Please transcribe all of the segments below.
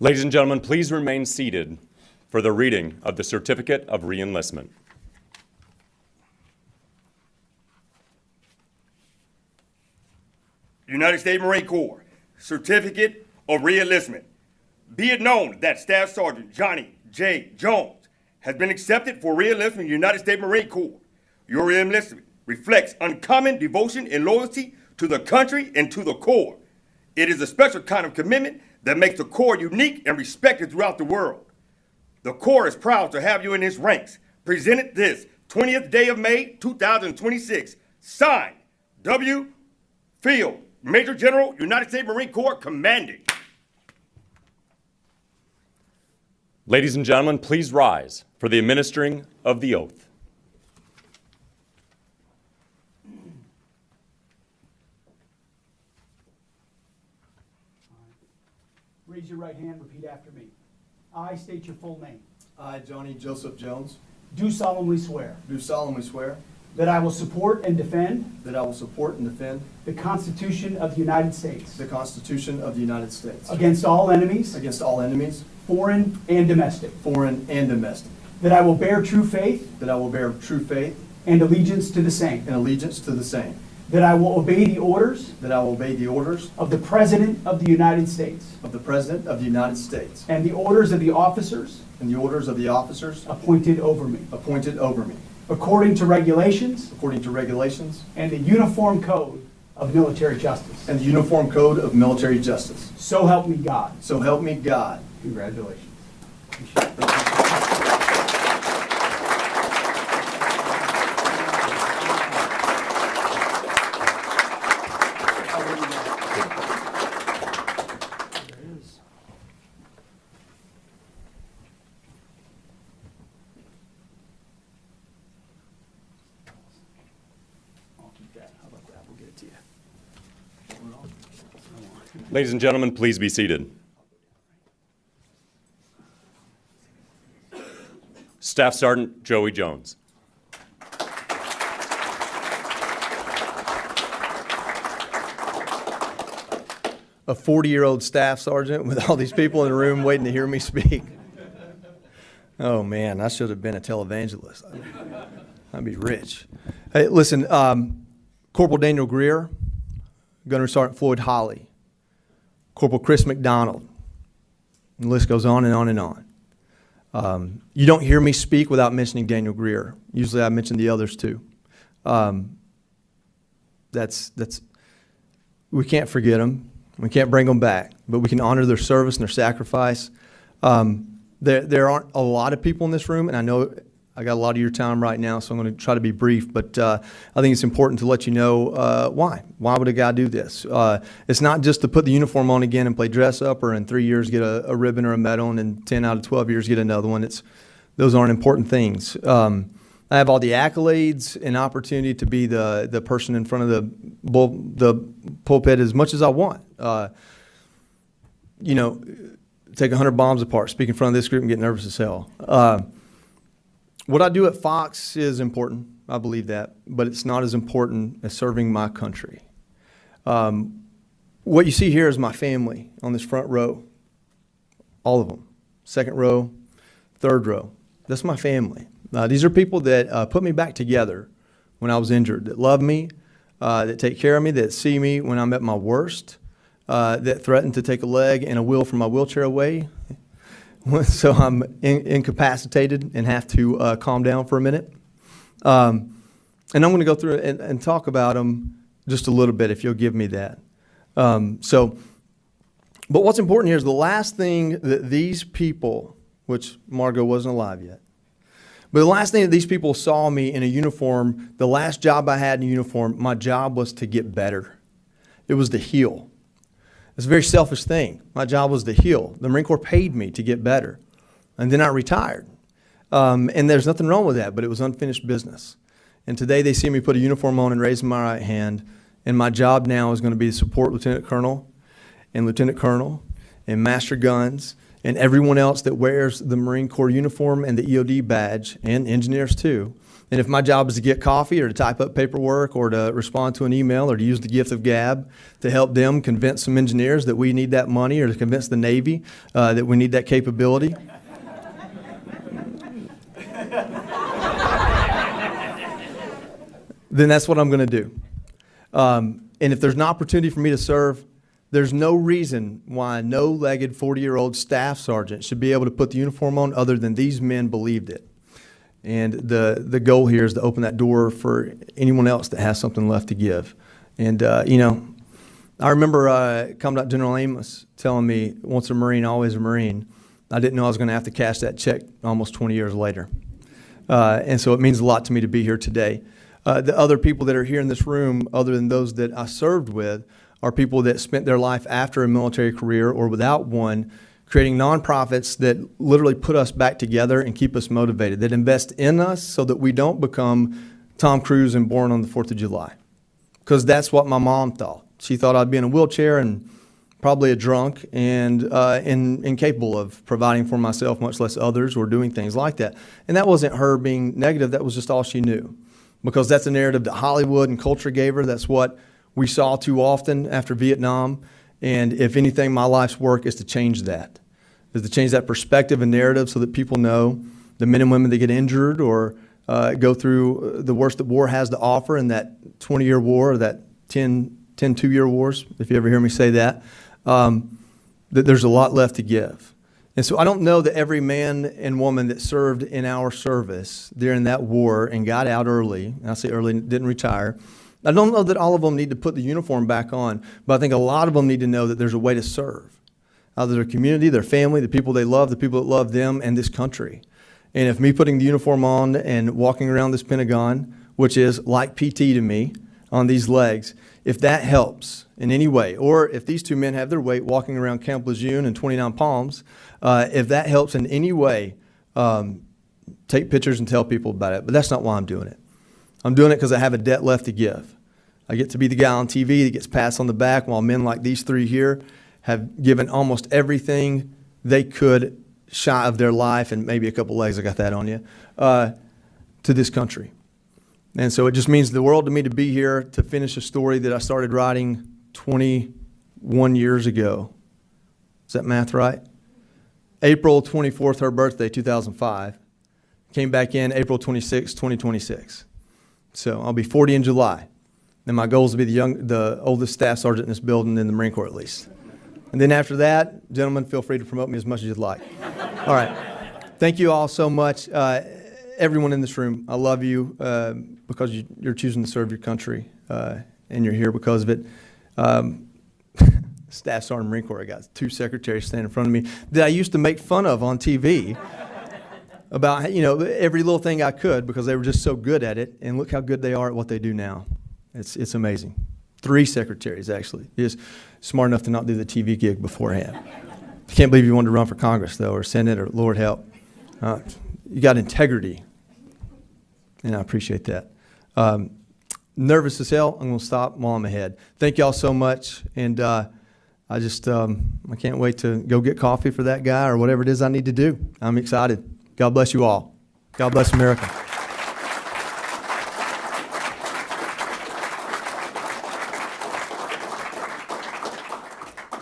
Ladies and gentlemen, please remain seated for the reading of the Certificate of Re-enlistment. United States Marine Corps Certificate of Re-enlistment. Be it known that Staff Sergeant Johnny J. Jones has been accepted for re-enlistment in the United States Marine Corps. Your re-enlistment reflects uncommon devotion and loyalty to the country and to the Corps. It is a special kind of commitment that makes the Corps unique and respected throughout the world. The Corps is proud to have you in its ranks. Presented this 20th day of May, 2026. Signed, W. Field, Major General, United States Marine Corps, Commanding. Ladies and gentlemen, please rise for the administering of the oath. Raise your right hand, repeat after me. I state your full name. I, Johnny Joseph Jones, Do solemnly swear do solemnly swear that I will support and defend that I will support and defend the Constitution of the United States the Constitution of the United States against all enemies, against all enemies, foreign and domestic, foreign and domestic, that I will bear true faith that I will bear true faith and allegiance to the same, and allegiance to the same, that I will obey the orders that I will obey the orders of the President of the United States of the President of the United States and the orders of the officers and the orders of the officers appointed over me, appointed over me, according to regulations according to regulations and the Uniform Code of Military Justice. and the Uniform Code of Military Justice. So help me God. So help me God. Congratulations. Ladies and gentlemen, please be seated. Staff Sergeant Joey Jones. A 40-year-old staff sergeant with all these people in the room waiting to hear me speak. Oh, man, I should have been a televangelist. I'd be rich. Hey, listen, Corporal Daniel Greer, Gunnery Sergeant Floyd Holly, Corporal Chris McDonald, and the list goes on and on and on. You don't hear me speak without mentioning Daniel Greer. Usually I mention the others too. We can't forget them. We can't bring them back, but we can honor their service and their sacrifice. There aren't a lot of people in this room, and I know I got a lot of your time right now, so I'm going to try to be brief, but I think it's important to let you know why. Why would a guy do this? It's not just to put the uniform on again and play dress up, or in 3 years get a ribbon or a medal, and in 10 out of 12 years get another one. Those aren't important things. I have all the accolades and opportunity to be the person in front of the pulpit as much as I want. Take 100 bombs apart, speak in front of this group and get nervous as hell. What I do at Fox is important. I believe that, but it's not as important as serving my country. What you see here is my family on this front row. All of them. Second row, third row. That's my family. These are people that put me back together when I was injured, that love me, that take care of me, that see me when I'm at my worst, that threaten to take a leg and a wheel from my wheelchair away. So I'm incapacitated and have to calm down for a minute. And I'm going to go through and talk about them just a little bit, if you'll give me that. But what's important here is the last thing that these people, which Margot wasn't alive yet, but the last thing that these people saw me in a uniform, the last job I had in a uniform, my job was to get better. It was to heal. It's a very selfish thing. My job was to heal. The Marine Corps paid me to get better. And then I retired. And there's nothing wrong with that, but it was unfinished business. And today they see me put a uniform on and raise my right hand, and my job now is going to be to support Lieutenant Colonel and Master Guns and everyone else that wears the Marine Corps uniform and the EOD badge, and engineers too, And if my job is to get coffee or to type up paperwork or to respond to an email or to use the gift of gab to help them convince some engineers that we need that money or to convince the Navy that we need that capability, then that's what I'm going to do. And if there's an opportunity for me to serve, there's no reason why a no-legged 40-year-old staff sergeant should be able to put the uniform on other than these men believed it. And the goal here is to open that door for anyone else that has something left to give. And, you know, I remember Commandant General Amos telling me, once a Marine, always a Marine. I didn't know I was going to have to cash that check almost 20 years later. And so it means a lot to me to be here today. The other people that are here in this room, other than those that I served with, are people that spent their life after a military career or without one, creating nonprofits that literally put us back together and keep us motivated, that invest in us so that we don't become Tom Cruise and Born on the 4th of July. Because that's what my mom thought. She thought I'd be in a wheelchair and probably a drunk and incapable of providing for myself, much less others, or doing things like that. And that wasn't her being negative. That was just all she knew. Because that's a narrative that Hollywood and culture gave her. That's what we saw too often after Vietnam. And if anything, my life's work is to change that, is to change that perspective and narrative so that people know the men and women that get injured or go through the worst that war has to offer in that 20-year war or that 10 two-year wars, if you ever hear me say that, that there's a lot left to give. And so I don't know that every man and woman that served in our service during that war and got out early, and I say early, didn't retire, I don't know that all of them need to put the uniform back on, but I think a lot of them need to know that there's a way to serve. Either their community, their family, the people they love, the people that love them, and this country. And if me putting the uniform on and walking around this Pentagon, which is like PT to me, on these legs, if that helps in any way, or if these two men have their weight walking around Camp Lejeune and 29 Palms, if that helps in any way, take pictures and tell people about it. But that's not why I'm doing it. I'm doing it because I have a debt left to give. I get to be the guy on TV that gets pats on the back while men like these three here have given almost everything they could shy of their life, and maybe a couple legs, I got that on you, to this country. And so it just means the world to me to be here to finish a story that I started writing 21 years ago. Is that math right? April 24th, her birthday, 2005. Came back in April 26, 2026. So I'll be 40 in July. And my goal is to be the oldest staff sergeant in this building in the Marine Corps at least. And then after that, gentlemen, feel free to promote me as much as you'd like. All right. Thank you all so much. Everyone in this room, I love you because you're choosing to serve your country, and you're here because of it. Staff Sergeant Marine Corps, I got two secretaries standing in front of me that I used to make fun of on TV about, you know, every little thing I could because they were just so good at it, and look how good they are at what they do now. It's amazing. 3 secretaries, actually. Just smart enough to not do the TV gig beforehand. I can't believe you wanted to run for Congress, though, or Senate, or Lord help. You got integrity, and I appreciate that. Nervous as hell. I'm going to stop while I'm ahead. Thank y'all so much, and I can't wait to go get coffee for that guy or whatever it is I need to do. I'm excited. God bless you all. God bless America.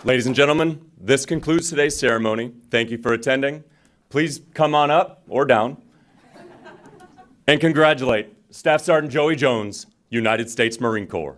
Ladies and gentlemen, this concludes today's ceremony. Thank you for attending. Please come on up or down and congratulate Staff Sergeant Joey Jones, United States Marine Corps.